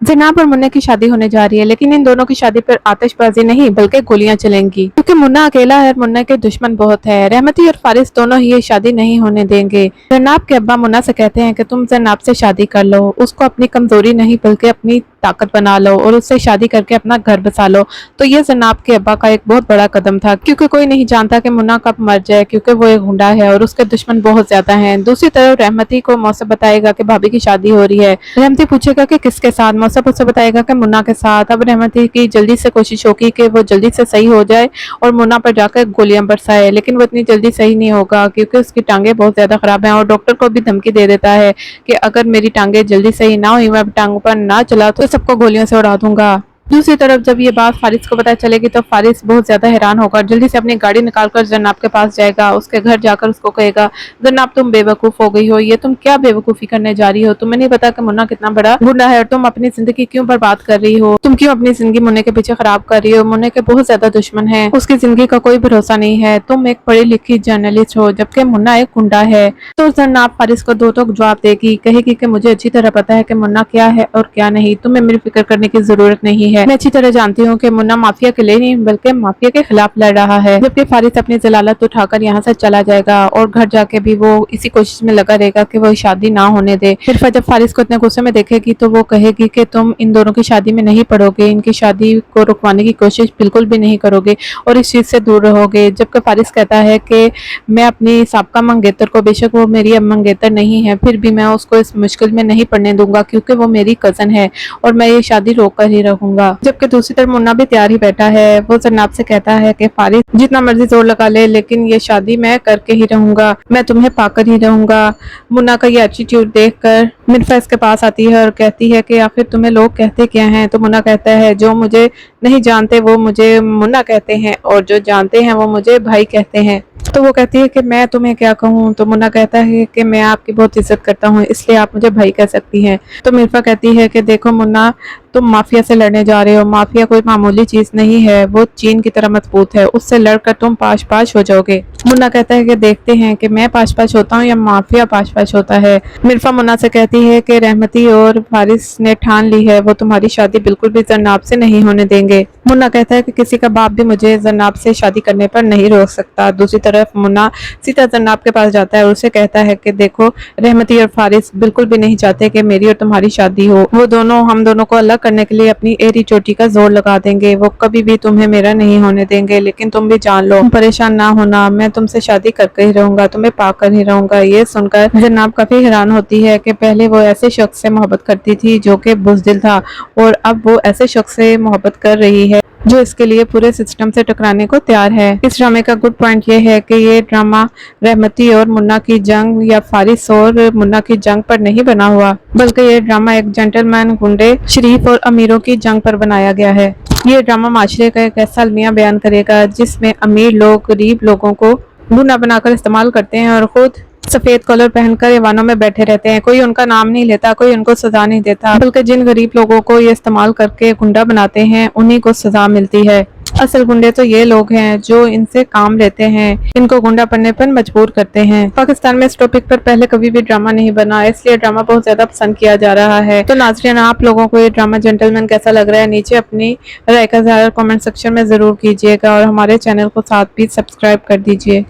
जनाब और मुन्ना की शादी होने जा रही है, लेकिन इन दोनों की शादी पर आतिशबाजी नहीं बल्कि गोलियां चलेंगी, क्योंकि मुन्ना अकेला है और मुन्ना के दुश्मन बहुत है। रहमती और फारिस दोनों ही ये शादी नहीं होने देंगे। जनाब के अब्बा मुन्ना से कहते हैं कि तुम जनाब से शादी कर लो, उसको अपनी कमजोरी नहीं बल्कि अपनी ताकत बना लो और उससे शादी करके अपना घर बसा लो। तो ये जनाब के अब्बा का एक बहुत बड़ा कदम था, क्योंकि कोई नहीं जानता कि मुन्ना कब मर जाए, क्योंकि वो एक गुंडा है और उसके दुश्मन बहुत ज्यादा हैं। दूसरी तरफ रहमती को मौसम बताएगा कि भाभी की शादी हो रही है। रहमती पूछेगा कि किसके साथ, मौसम उससे बताएगा कि मुन्ना के साथ। अब रहमती की जल्दी से कोशिश होगी कि वो जल्दी से सही हो जाए और मुन्ना पर जाकर गोलियां बरसाए, लेकिन वो इतनी जल्दी सही नहीं होगा क्योंकि उसकी टांगे बहुत ज्यादा खराब हैं और डॉक्टर को भी धमकी दे देता है कि अगर मेरी टांगे जल्दी सही ना हुई, मैं टांगों पर ना चला तो सबको गोलियों से उड़ा दूंगा। दूसरी तरफ जब ये बात फारिस को पता चलेगी तो फारिस बहुत ज्यादा हैरान होकर जल्दी से अपनी गाड़ी निकालकर जन्नाब के पास जाएगा। उसके घर जाकर उसको कहेगा, जन्नाब तुम बेवकूफ हो गई हो, ये तुम क्या बेवकूफी करने जा रही हो? तुम्हें नहीं पता कि मुन्ना कितना बड़ा गुंडा है और तुम अपनी जिंदगी क्यों बर्बाद कर रही हो? तुम क्यों अपनी जिंदगी मुन्ने के पीछे खराब कर रही हो? मुन्ने के बहुत ज्यादा दुश्मन है, उसकी जिंदगी का कोई भरोसा नहीं है। तुम एक पढ़ी लिखी जर्नलिस्ट हो जबकि मुन्ना एक गुंडा है। तो जन्नाब फारिस को दो जवाब देगी, कहेगी कि मुझे अच्छी तरह पता है कि मुन्ना क्या है और क्या नहीं, तुम्हें मेरी फिक्र करने की जरूरत नहीं है। मैं अच्छी तरह जानती हूँ कि मुन्ना माफिया के लिए नहीं बल्कि माफिया के खिलाफ लड़ रहा है। जबकि फारिस अपनी जलालत उठाकर यहाँ से चला जाएगा और घर जाके भी वो इसी कोशिश में लगा रहेगा कि वो शादी ना होने दे। फिर जब फारिस को इतने गुस्से में देखेगी तो वो कहेगी कि तुम इन दोनों की शादी में नहीं पड़ोगे, इनकी शादी को रुकवाने की कोशिश बिल्कुल भी नहीं करोगे और इस चीज से दूर रहोगे। जबकि फारिस कहता है कि मैं अपनी साबका मंगेतर को, बेशक वो मेरी अब मंगेतर नहीं है, फिर भी मैं उसको इस मुश्किल में नहीं पड़ने दूंगा क्योंकि वो मेरी कजन है और मैं ये शादी रोक कर ही रहूंगा। जबकि दूसरी तरफ मुन्ना भी तैयार ही बैठा है। वो जन्नाब से कहता है कि फारिस जितना मर्जी जोर लगा ले, लेकिन ये शादी मैं करके ही रहूंगा, मैं तुम्हें पाकर ही रहूंगा। मुन्ना का ये एटीट्यूड देखकर मिर्फा इसके पास आती है और कहती है कि आखिर तुम्हें लोग कहते क्या हैं? तो मुन्ना कहता है, जो मुझे नहीं जानते वो मुझे मुन्ना कहते हैं और जो जानते हैं वो मुझे भाई कहते हैं। तो वो कहती है कि मैं तुम्हें क्या कहूँ? तो मुन्ना कहता है कि मैं आपकी बहुत इज्जत करता हूँ इसलिए आप मुझे भाई कह सकती हैं। तो मिर्फा कहती है कि देखो मुन्ना, तुम माफिया से लड़ने जा रहे हो, माफिया कोई मामूली चीज नहीं है, वो चीन की तरह मजबूत है, उससे लड़कर तुम पाश पाश हो जाओगे। मुन्ना कहता है कि देखते हैं कि मैं पाश पाश होता हूँ या माफिया पाश पाश होता है। मिर्फा मुन्ना से कहती है कि रहमती और फारिस ने ठान ली है, वो तुम्हारी शादी बिल्कुल भी जन्नाब से नहीं होने देंगे। मुन्ना कहता है कि किसी का बाप भी मुझे जन्नाब से शादी करने पर नहीं रोक सकता। दूसरी तरफ मुन्ना सीधा जन्नाब के पास जाता है और उसे कहता है कि देखो, रहमती और फारिस बिल्कुल भी नहीं चाहते कि मेरी और तुम्हारी शादी हो। वो दोनों हम दोनों को अलग करने के लिए अपनी एड़ी चोटी का जोर लगा देंगे। वो कभी भी तुम्हें मेरा नहीं होने देंगे, लेकिन तुम भी जान लो, तुम परेशान ना होना, मैं तुमसे शादी करके ही रहूंगा, तुम्हें पाकर ही रहूंगा। ये सुनकर जन्नाब काफी हैरान होती है कि पहले वो ऐसे शख्स से मोहब्बत करती थी जो कि बुज़दिल था और अब वो ऐसे शख्स से मोहब्बत कर रही है जो इसके लिए पूरे सिस्टम से टकराने को तैयार है। इस ड्रामे का गुड पॉइंट ये है कि ये ड्रामा रहमती और मुन्ना की जंग या फारिस और मुन्ना की जंग पर नहीं बना हुआ, बल्कि ये ड्रामा एक जेंटलमैन, गुंडे, शरीफ और अमीरों की जंग पर बनाया गया है। ये ड्रामा माशरे का एक ऐसा अलमिया बयान करेगा जिसमें अमीर लोग गरीब लोगों को गुंडा बनाकर इस्तेमाल करते हैं और खुद सफेद कॉलर पहनकर ऐवानों में बैठे रहते हैं। कोई उनका नाम नहीं लेता, कोई उनको सजा नहीं देता, बल्कि जिन गरीब लोगों को ये इस्तेमाल करके गुंडा बनाते हैं उन्हीं को सजा मिलती है। असल गुंडे तो ये लोग हैं जो इनसे काम लेते हैं, इनको गुंडा बनने पर मजबूर करते हैं। पाकिस्तान में इस टॉपिक पर पहले कभी भी ड्रामा नहीं बना, इसलिए ड्रामा बहुत ज्यादा पसंद किया जा रहा है। तो नाज़रीन, आप लोगों को ये ड्रामा जेंटलमैन कैसा लग रहा है? नीचे अपनी राय का इज़हार कमेंट सेक्शन में जरूर कीजिएगा और हमारे चैनल को साथ भी सब्सक्राइब कर दीजिए।